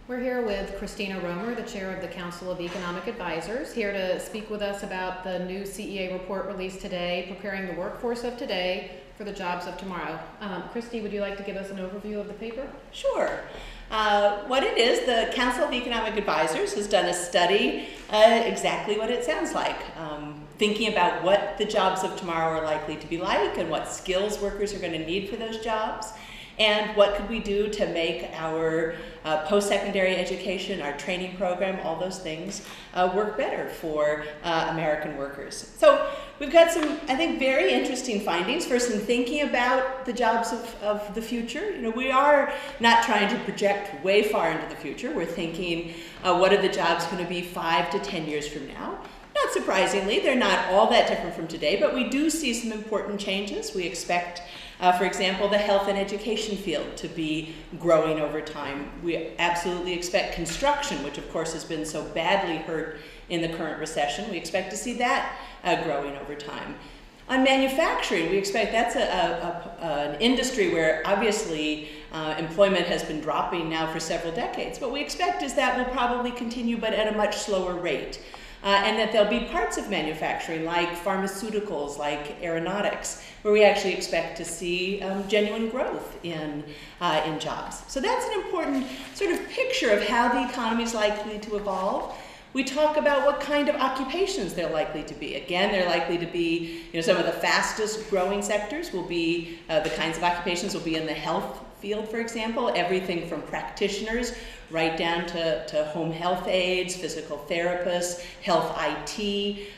We're here with Christina Romer, the chair of the Council of Economic Advisors, here to speak with us about the new CEA report released today, Preparing the Workforce of Today for the Jobs of Tomorrow. Christy, would you like to give us an overview of the paper? Sure. What it is, the Council of Economic Advisors has done a study, exactly what it sounds like, thinking about what the jobs of tomorrow are likely to be like and what skills workers are going to need for those jobs. And what could we do to make our post-secondary education, our training program, all those things work better for American workers. So we've got some, I think, very interesting findings. First, in thinking about the jobs of the future. You know, we are not trying to project way far into the future. We're thinking, what are the jobs going to be 5 to 10 years from now? Not surprisingly, they're not all that different from today, but we do see some important changes. We expect, for example, the health and education field to be growing over time. We absolutely expect construction, which of course has been so badly hurt in the current recession. We expect to see that growing over time. On manufacturing, we expect that's an industry where obviously employment has been dropping now for several decades. What we expect is that will probably continue, but at a much slower rate. And that there'll be parts of manufacturing like pharmaceuticals, like aeronautics, where we actually expect to see genuine growth in jobs. So that's an important sort of picture of how the economy is likely to evolve. We talk about what kind of occupations they're likely to be. Again, they're likely to be, you know, some of the fastest growing sectors will be, the kinds of occupations will be in the health field, for example, everything from practitioners right down to home health aides, physical therapists, health IT.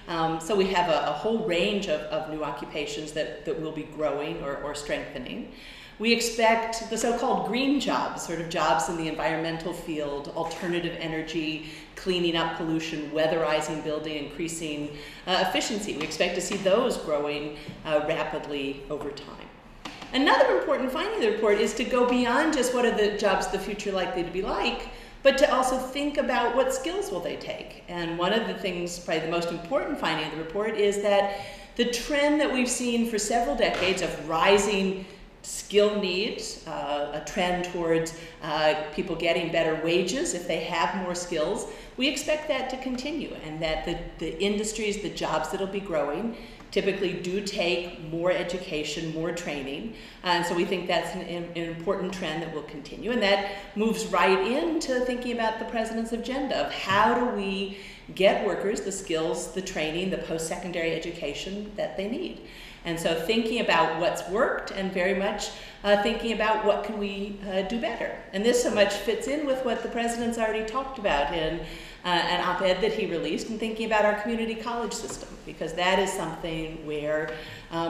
So we have a whole range of new occupations that will be growing or strengthening. We expect the so-called green jobs, sort of jobs in the environmental field, alternative energy, cleaning up pollution, weatherizing building, increasing efficiency. We expect to see those growing rapidly over time. Another important finding of the report is to go beyond just what are the jobs of the future likely to be like, but to also think about what skills will they take. And one of the things, probably the most important finding of the report, is that the trend that we've seen for several decades of rising skill needs, a trend towards people getting better wages if they have more skills, we expect that to continue, and that the industries, the jobs that'll be growing typically do take more education, more training, and so we think that's an important trend that will continue, and that moves right into thinking about the president's agenda of how do we get workers the skills, the training, the post-secondary education that they need. And so thinking about what's worked and very much thinking about what can we do better. And this so much fits in with what the president's already talked about in an op-ed that he released, and thinking about our community college system, because that is something where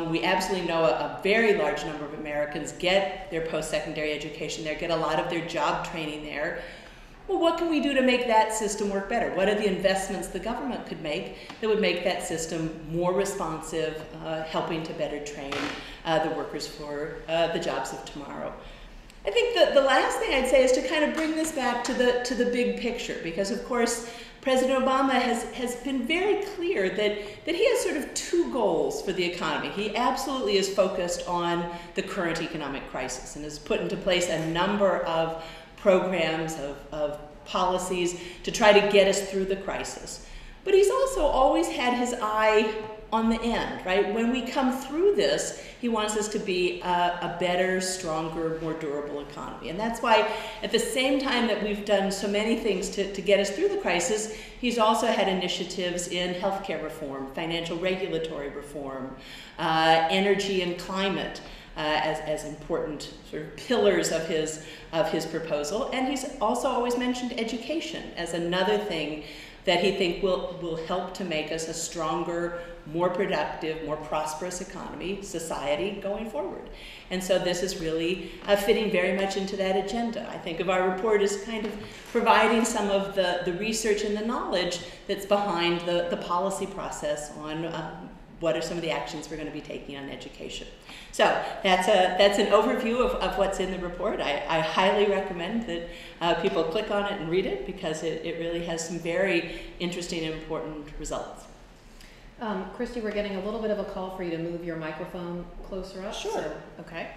we absolutely know a very large number of Americans get their post-secondary education there, get a lot of their job training there. Well, what can we do to make that system work better? What are the investments the government could make that would make that system more responsive, helping to better train the workers for the jobs of tomorrow? I think the last thing I'd say is to kind of bring this back to the big picture, because of course President Obama has been very clear that he has sort of two goals for the economy. He absolutely is focused on the current economic crisis and has put into place a number of programs, of policies to try to get us through the crisis. But he's also always had his eye on the end, right? When we come through this, he wants us to be a better, stronger, more durable economy. And that's why at the same time that we've done so many things to get us through the crisis, he's also had initiatives in healthcare reform, financial regulatory reform, energy and climate, as important sort of pillars of his proposal. And he's also always mentioned education as another thing that he thinks will help to make us a stronger, more productive, more prosperous economy, society going forward. And so this is really fitting very much into that agenda. I think of our report as kind of providing some of the research and the knowledge that's behind the policy process on what are some of the actions we're going to be taking on education. So that's an overview of what's in the report. I highly recommend that people click on it and read it, because it really has some very interesting and important results. Christy, we're getting a little bit of a call for you to move your microphone closer up. Sure. So, okay.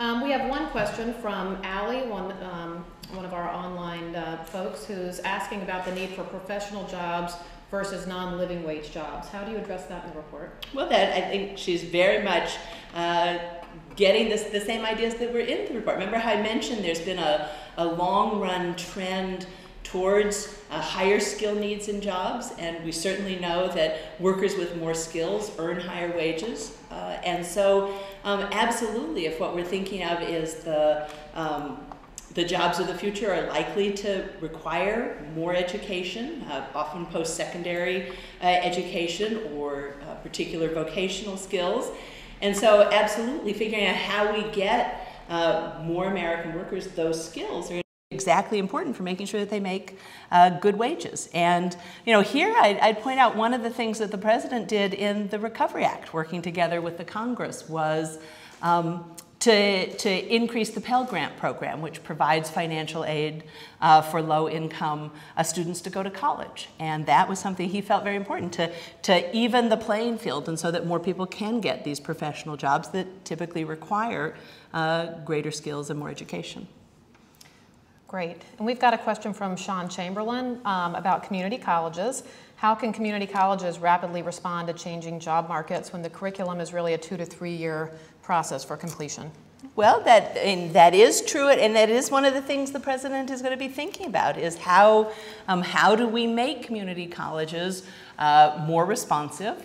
We have one question from Allie, one of our online folks, who's asking about the need for professional jobs versus non-living wage jobs. How do you address that in the report? Well, that I think she's very much getting the same ideas that were in the report. Remember how I mentioned there's been a long-run trend towards higher skill needs in jobs, and we certainly know that workers with more skills earn higher wages. And so absolutely, if what we're thinking of is the jobs of the future are likely to require more education, often post-secondary education or particular vocational skills. And so absolutely figuring out how we get more American workers those skills are exactly important for making sure that they make good wages. And here I'd point out one of the things that the President did in the Recovery Act, working together with the Congress, was to increase the Pell Grant program, which provides financial aid for low-income students to go to college. And that was something he felt very important, to even the playing field, and so that more people can get these professional jobs that typically require greater skills and more education. Great. And we've got a question from Sean Chamberlain about community colleges. How can community colleges rapidly respond to changing job markets when the curriculum is really a 2 to 3 year process for completion? Well, that is true, and that is one of the things the President is going to be thinking about, is how do we make community colleges more responsive.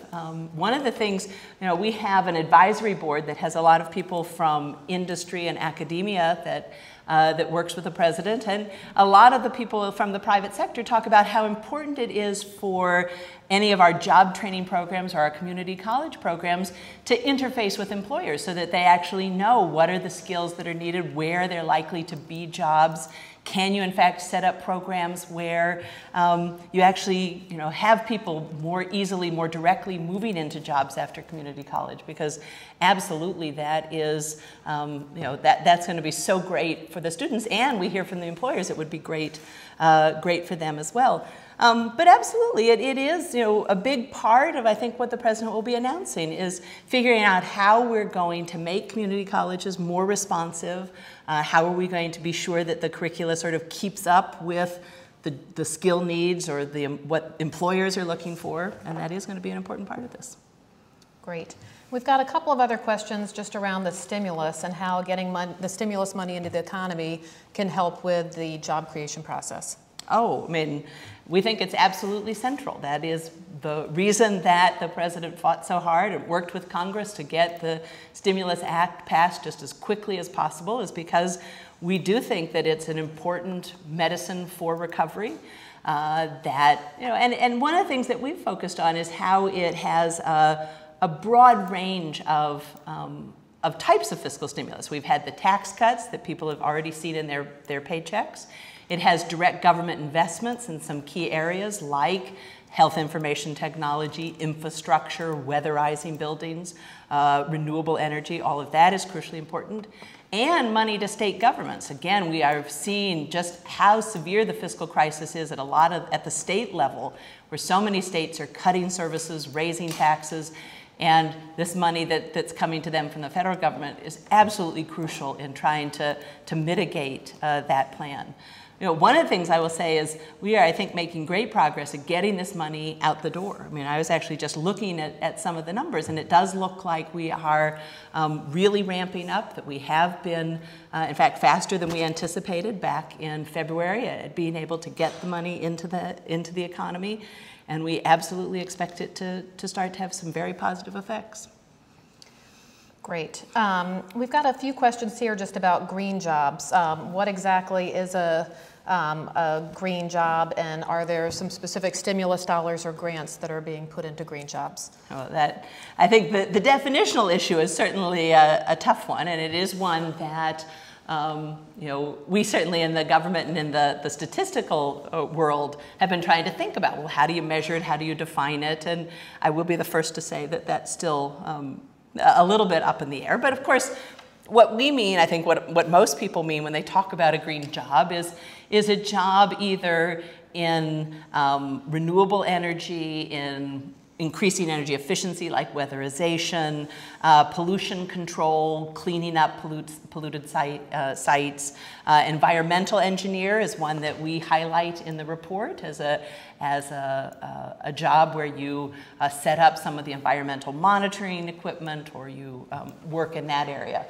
One of the things, we have an advisory board that has a lot of people from industry and academia that works with the President, and a lot of the people from the private sector talk about how important it is for any of our job training programs or our community college programs to interface with employers so that they actually know what are the skills that are needed, where they're likely to be jobs. Can you in fact set up programs where you actually have people more easily, more directly moving into jobs after community college? Because absolutely that is, that's going to be so great for the students, and we hear from the employers it would be great for them as well. But absolutely, it is a big part of, I think, what the President will be announcing is figuring out how we're going to make community colleges more responsive. How are we going to be sure that the curricula sort of keeps up with the skill needs or what employers are looking for? And that is going to be an important part of this. Great. We've got a couple of other questions just around the stimulus and how getting the stimulus money into the economy can help with the job creation process. Oh, I mean, we think it's absolutely central. That is the reason that the President fought so hard and worked with Congress to get the Stimulus Act passed just as quickly as possible, is because we do think that it's an important medicine for recovery. And one of the things that we've focused on is how it has a broad range of types of fiscal stimulus. We've had the tax cuts that people have already seen in their paychecks. It has direct government investments in some key areas like health information technology, infrastructure, weatherizing buildings, renewable energy. All of that is crucially important. And money to state governments. Again, we are seeing just how severe the fiscal crisis is at the state level, where so many states are cutting services, raising taxes, and this money that's coming to them from the federal government is absolutely crucial in trying to mitigate that plan. One of the things I will say is we are, I think, making great progress at getting this money out the door. I mean, I was actually just looking at some of the numbers, and it does look like we are really ramping up, that we have been, in fact, faster than we anticipated back in February at being able to get the money into the economy, and we absolutely expect it to start to have some very positive effects. Great. We've got a few questions here just about green jobs. What exactly is a green job, and are there some specific stimulus dollars or grants that are being put into green jobs? Well, I think the definitional issue is certainly a tough one, and it is one that we certainly in the government and in the statistical world have been trying to think about, well, how do you measure it, how do you define it? And I will be the first to say that that's still a little bit up in the air. But of course, what we mean, I think what most people mean when they talk about a green job is a job either in renewable energy, in increasing energy efficiency like weatherization, pollution control, cleaning up polluted sites. Environmental engineer is one that we highlight in the report as a job where you set up some of the environmental monitoring equipment, or you work in that area.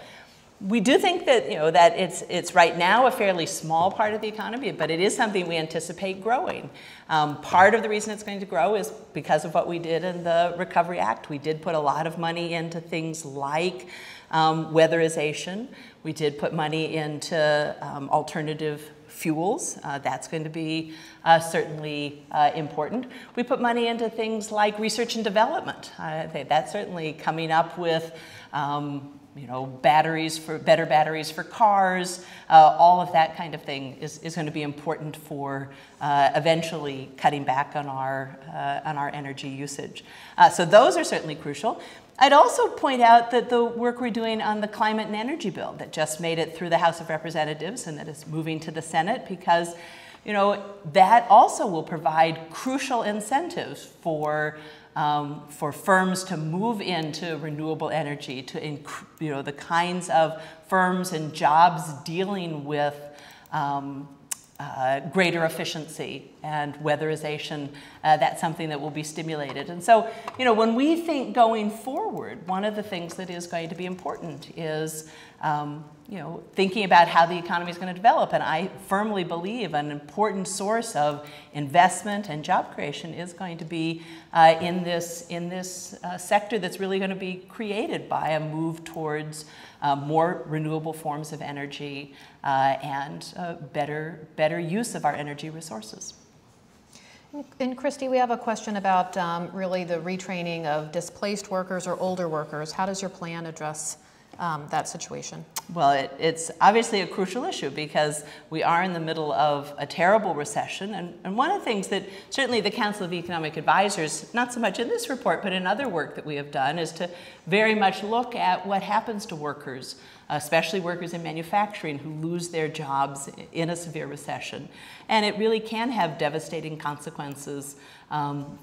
We do think that, that it's right now a fairly small part of the economy, but it is something we anticipate growing. Part of the reason it's going to grow is because of what we did in the Recovery Act. We did put a lot of money into things like weatherization. We did put money into alternative fuels. That's going to be certainly important. We put money into things like research and development. I think that's certainly coming up with better batteries for cars, all of that kind of thing is going to be important for eventually cutting back on our energy usage. So those are certainly crucial. I'd also point out that the work we're doing on the climate and energy bill that just made it through the House of Representatives and that is moving to the Senate, because that also will provide crucial incentives for firms to move into renewable energy, to the kinds of firms and jobs dealing with greater efficiency and weatherization. That's something that will be stimulated. And so, when we think going forward, one of the things that is going to be important is thinking about how the economy is going to develop. And I firmly believe an important source of investment and job creation is going to be in this sector that's really going to be created by a move towards more renewable forms of energy and better use of our energy resources. And Christy, we have a question about really the retraining of displaced workers or older workers. How does your plan address that situation? Well, it's obviously a crucial issue because we are in the middle of a terrible recession. And one of the things that certainly the Council of Economic Advisors, not so much in this report, but in other work that we have done, is to very much look at what happens to workers, especially workers in manufacturing who lose their jobs in a severe recession. And it really can have devastating consequences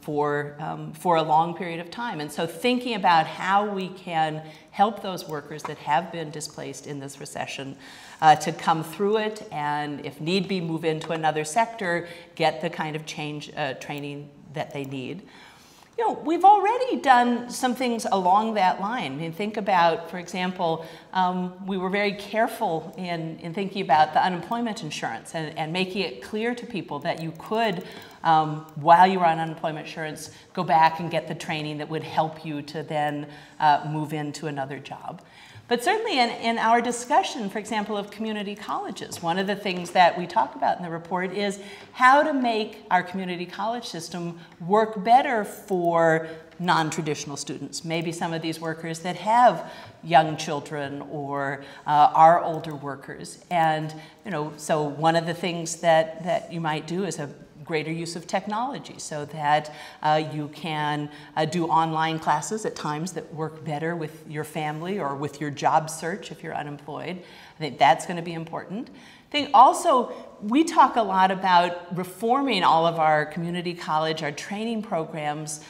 for a long period of time. And so thinking about how we can help those workers that have been displaced in this recession to come through it and, if need be, move into another sector, get the kind of training that they need. We've already done some things along that line. I mean, think about, for example, we were very careful in thinking about the unemployment insurance and making it clear to people that you could, while you were on unemployment insurance, go back and get the training that would help you to then move into another job. But certainly in our discussion, for example, of community colleges, one of the things that we talk about in the report is how to make our community college system work better for non-traditional students. Maybe some of these workers that have young children or are older workers. And so one of the things that you might do is a greater use of technology so that you can do online classes at times that work better with your family or with your job search if you're unemployed. I think that's going to be important. I think also we talk a lot about reforming all of our community college, our training programs,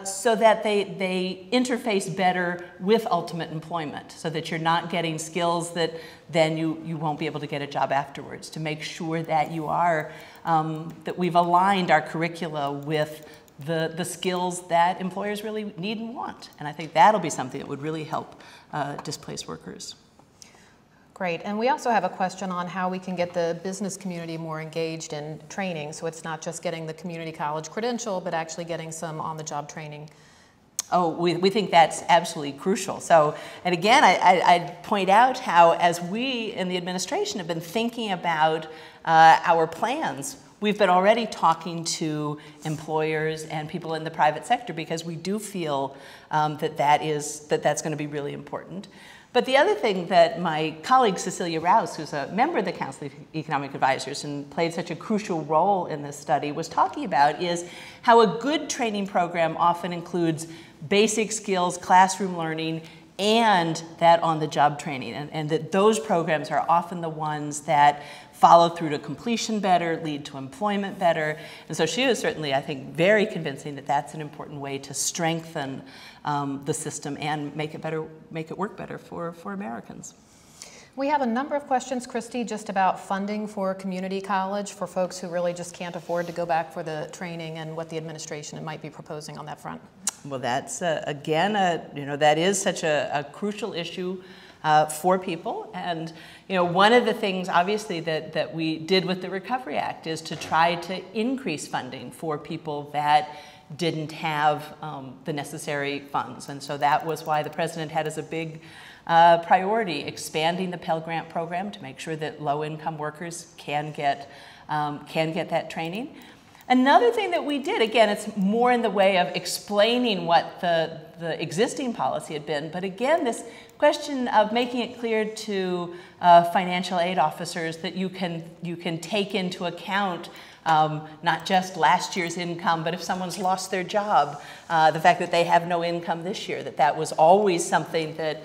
so that they interface better with ultimate employment, so that you're not getting skills that then you won't be able to get a job afterwards, to make sure that you are, that we've aligned our curricula with the skills that employers really need and want. And I think that'll be something that would really help displaced workers. Great. And we also have a question on how we can get the business community more engaged in training. So it's not just getting the community college credential, but actually getting some on-the-job training. Oh, we think that's absolutely crucial. So, and again, I'd point out how, as we in the administration have been thinking about our plans, we've been already talking to employers and people in the private sector because we do feel that's going to be really important. But the other thing that my colleague Cecilia Rouse, who's a member of the Council of Economic Advisors and played such a crucial role in this study, was talking about is how a good training program often includes basic skills, classroom learning, and that on-the-job training, and that those programs are often the ones that follow through to completion better, lead to employment better. And so she was certainly, I think, very convincing that that's an important way to strengthen the system and make it work better for Americans. We have a number of questions, Christy, just about funding for community college for folks who really just can't afford to go back for the training, and what the administration might be proposing on that front. Well, that's, again, that is such a crucial issue for people. And one of the things, obviously, that we did with the Recovery Act is to try to increase funding for people that didn't have the necessary funds. And so that was why the president had as a big priority expanding the Pell Grant program to make sure that low-income workers can get that training. Another thing that we did, again, it's more in the way of explaining what the existing policy had been, but again, this question of making it clear to financial aid officers that you can take into account not just last year's income, but if someone's lost their job, the fact that they have no income this year, that was always something that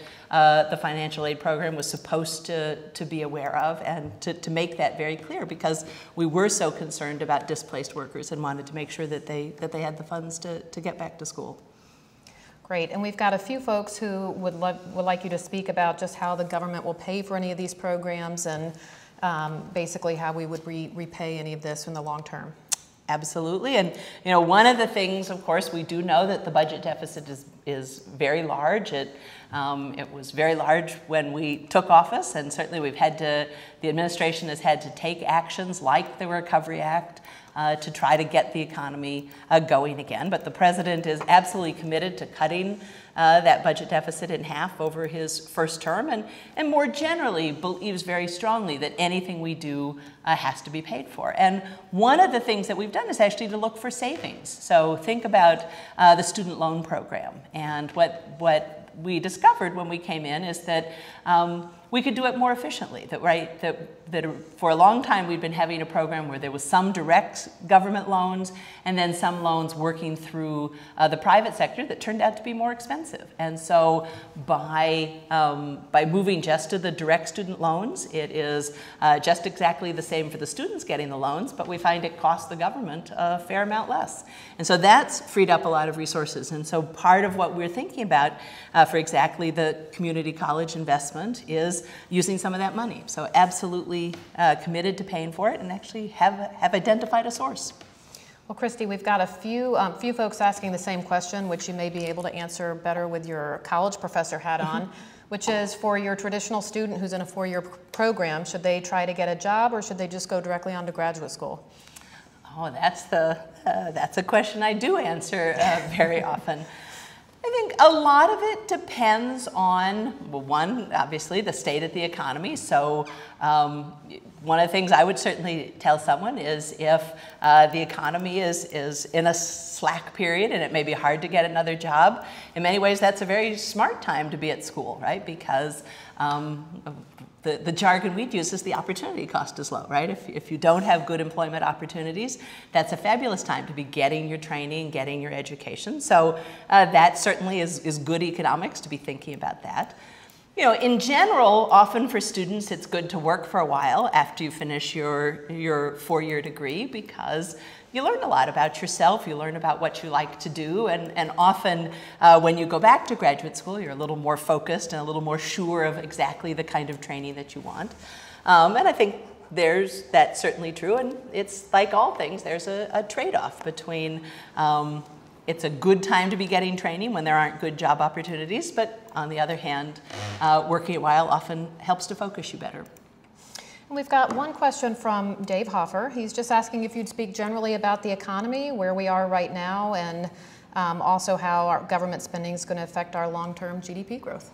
the financial aid program was supposed to be aware of, and to make that very clear, because we were so concerned about displaced workers and wanted to make sure that they had the funds to get back to school. Great, and we've got a few folks who would like you to speak about just how the government will pay for any of these programs, and basically how we would repay any of this in the long term. Absolutely, and one of the things, of course, we do know that the budget deficit is very large. It was very large when we took office, and certainly the administration has had to take actions like the Recovery Act to try to get the economy going again. But the president is absolutely committed to cutting that budget deficit in half over his first term, and more generally believes very strongly that anything we do has to be paid for. And one of the things that we've done is actually to look for savings. So think about the student loan program, and what we discovered when we came in is that we could do it more efficiently. That for a long time we've been having a program where there was some direct government loans and then some loans working through the private sector that turned out to be more expensive. And so by moving just to the direct student loans, it is just exactly the same for the students getting the loans, but we find it costs the government a fair amount less. And so that's freed up a lot of resources. And so part of what we're thinking about for exactly the community college investment is using some of that money. So absolutely committed to paying for it, and actually have identified a source. Well, Christy, we've got a few folks asking the same question, which you may be able to answer better with your college professor hat on, which is, for your traditional student who's in a 4-year program, should they try to get a job, or should they just go directly on to graduate school? Oh, that's a question I do answer very often. I think a lot of it depends on, well, one, obviously, the state of the economy. So one of the things I would certainly tell someone is, if the economy is in a slack period and it may be hard to get another job, in many ways that's a very smart time to be at school, right? Because the jargon we'd use is the opportunity cost is low, right? If you don't have good employment opportunities, that's a fabulous time to be getting your training, getting your education. So that certainly is good economics to be thinking about that. In general, often for students, it's good to work for a while after you finish your 4-year degree, because you learn a lot about yourself, you learn about what you like to do, and often when you go back to graduate school, you're a little more focused and a little more sure of exactly the kind of training that you want. And I think that's certainly true, and it's like all things, there's a trade-off between it's a good time to be getting training when there aren't good job opportunities, but on the other hand, working a while often helps to focus you better. We've got one question from Dave Hoffer. He's just asking if you'd speak generally about the economy, where we are right now, and also how our government spending is going to affect our long-term GDP growth.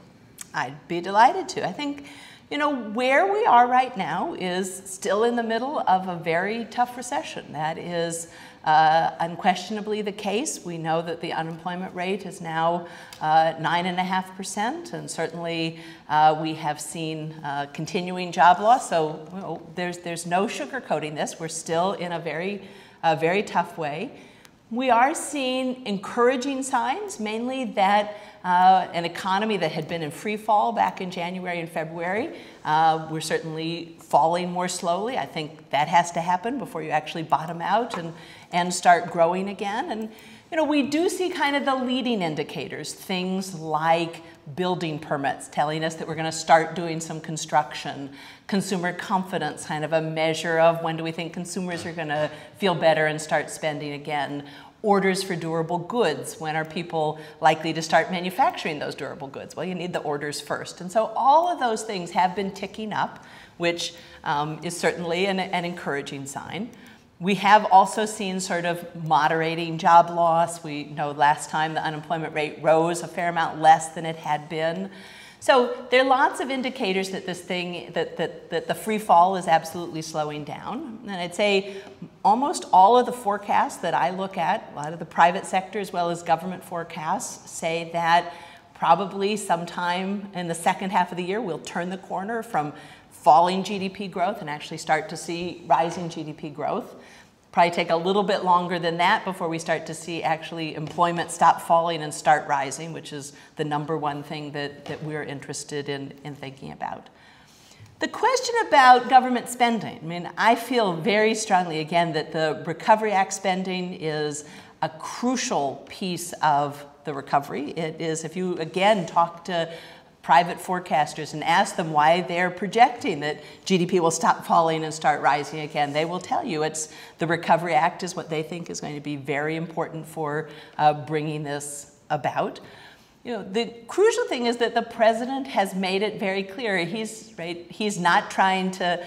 I'd be delighted to. I think, where we are right now is still in the middle of a very tough recession. That is unquestionably the case. We know that the unemployment rate is now 9.5%, and certainly we have seen continuing job loss. So there's no sugarcoating this. We're still in a very tough way. We are seeing encouraging signs, mainly that an economy that had been in free fall back in January and February, we're certainly falling more slowly. I think that has to happen before you actually bottom out and start growing again. And you know, we do see kind of the leading indicators, things like building permits telling us that we're going to start doing some construction, consumer confidence, kind of a measure of when do we think consumers are going to feel better and start spending again, orders for durable goods, when are people likely to start manufacturing those durable goods? Well, you need the orders first. And so all of those things have been ticking up, which is certainly an encouraging sign. We have also seen sort of moderating job loss. We know last time the unemployment rate rose a fair amount less than it had been. So there are lots of indicators that this thing, that the free fall is absolutely slowing down. And I'd say almost all of the forecasts that I look at, a lot of the private sector as well as government forecasts, say that probably sometime in the second half of the year we'll turn the corner from falling GDP growth and actually start to see rising GDP growth. Probably take a little bit longer than that before we start to see actually employment stop falling and start rising, which is the #1 thing that we're interested in thinking about. The question about government spending, I mean, I feel very strongly, again, that the Recovery Act spending is a crucial piece of the recovery. It is, if you, again, talk to private forecasters and ask them why they're projecting that GDP will stop falling and start rising again, they will tell you it's the Recovery Act is what they think is going to be very important for bringing this about. You know, the crucial thing is that the president has made it very clear he's not trying to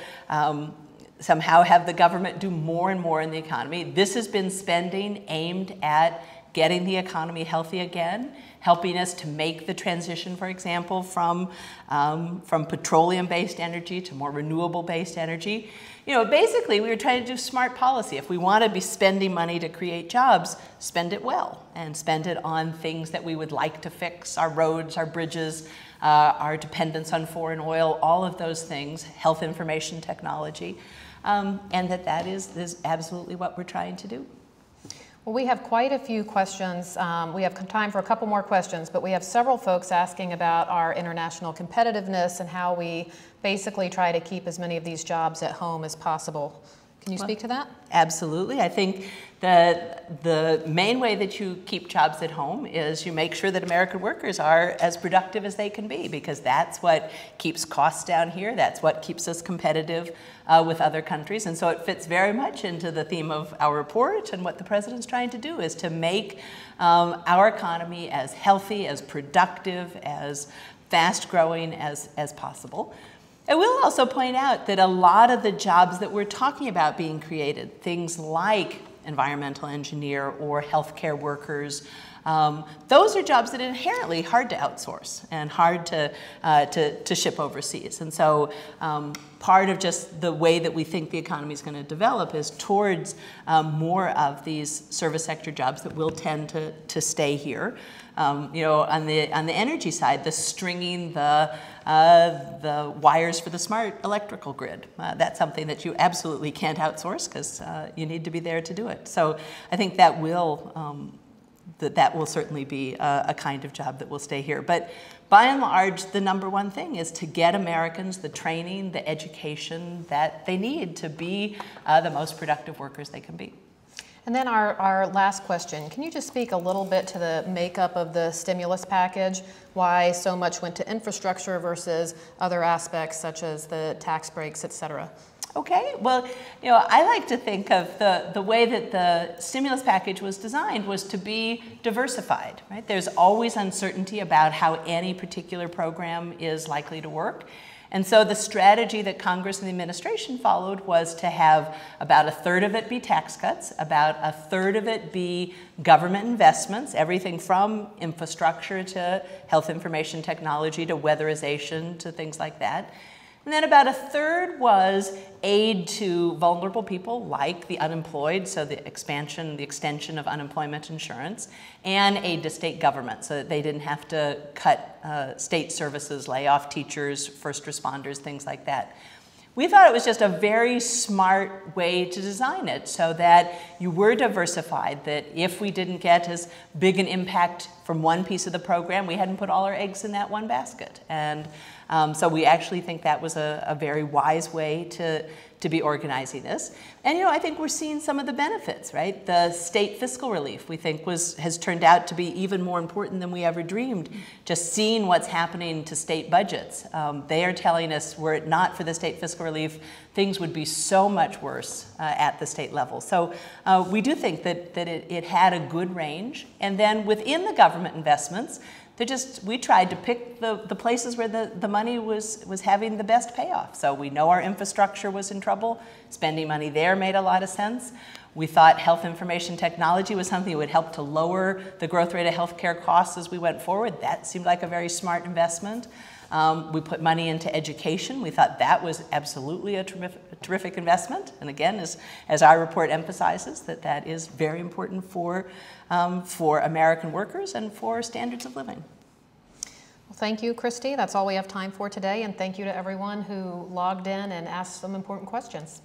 somehow have the government do more and more in the economy. This has been spending aimed at getting the economy healthy again, helping us to make the transition, for example, from petroleum-based energy to more renewable-based energy. You know, basically, we were trying to do smart policy. If we want to be spending money to create jobs, spend it well and spend it on things that we would like to fix, our roads, our bridges, our dependence on foreign oil, all of those things, health information technology, and that is absolutely what we're trying to do. Well, we have quite a few questions. We have time for a couple more questions, but we have several folks asking about our international competitiveness and how we basically try to keep as many of these jobs at home as possible. Can you speak to that? Absolutely. I think that the main way that you keep jobs at home is you make sure that American workers are as productive as they can be, because that's what keeps costs down here. That's what keeps us competitive with other countries. And so it fits very much into the theme of our report, and what the president's trying to do is to make our economy as healthy, as productive, as fast-growing as possible. I will also point out that a lot of the jobs that we're talking about being created, things like environmental engineer or healthcare workers, those are jobs that are inherently hard to outsource and hard to ship overseas. And so part of just the way that we think the economy is going to develop is towards more of these service sector jobs that will tend to stay here. You know, on the energy side, the stringing the wires for the smart electrical grid. That's something that you absolutely can't outsource because you need to be there to do it. So I think that will certainly be a kind of job that will stay here. But by and large, the #1 thing is to get Americans the training, the education that they need to be the most productive workers they can be. And then our last question, can you just speak a little bit to the makeup of the stimulus package, why so much went to infrastructure versus other aspects such as the tax breaks, et cetera? Okay, well, you know, I like to think of the way that the stimulus package was designed was to be diversified, right? There's always uncertainty about how any particular program is likely to work. And so the strategy that Congress and the administration followed was to have about 1/3 of it be tax cuts, about 1/3 of it be government investments, everything from infrastructure to health information technology to weatherization to things like that. And then about 1/3 was aid to vulnerable people like the unemployed, so the extension of unemployment insurance, and aid to state government so that they didn't have to cut state services, lay off teachers, first responders, things like that. We thought it was just a very smart way to design it so that you were diversified, that if we didn't get as big an impact from one piece of the program, we hadn't put all our eggs in that one basket. And so we actually think that was a very wise way to be organizing this. And I think we're seeing some of the benefits, right? The state fiscal relief we think has turned out to be even more important than we ever dreamed. Just seeing what's happening to state budgets. They are telling us were it not for the state fiscal relief, things would be so much worse at the state level. So we do think that it had a good range. And then within the government investments, we tried to pick the places where the money was having the best payoff. So we know our infrastructure was in trouble. Spending money there made a lot of sense. We thought health information technology was something that would help to lower the growth rate of healthcare costs as we went forward. That seemed like a very smart investment. We put money into education. We thought that was absolutely a terrific investment. And again, as our report emphasizes, that is very important for American workers and for standards of living. Well, thank you, Christy. That's all we have time for today. And thank you to everyone who logged in and asked some important questions.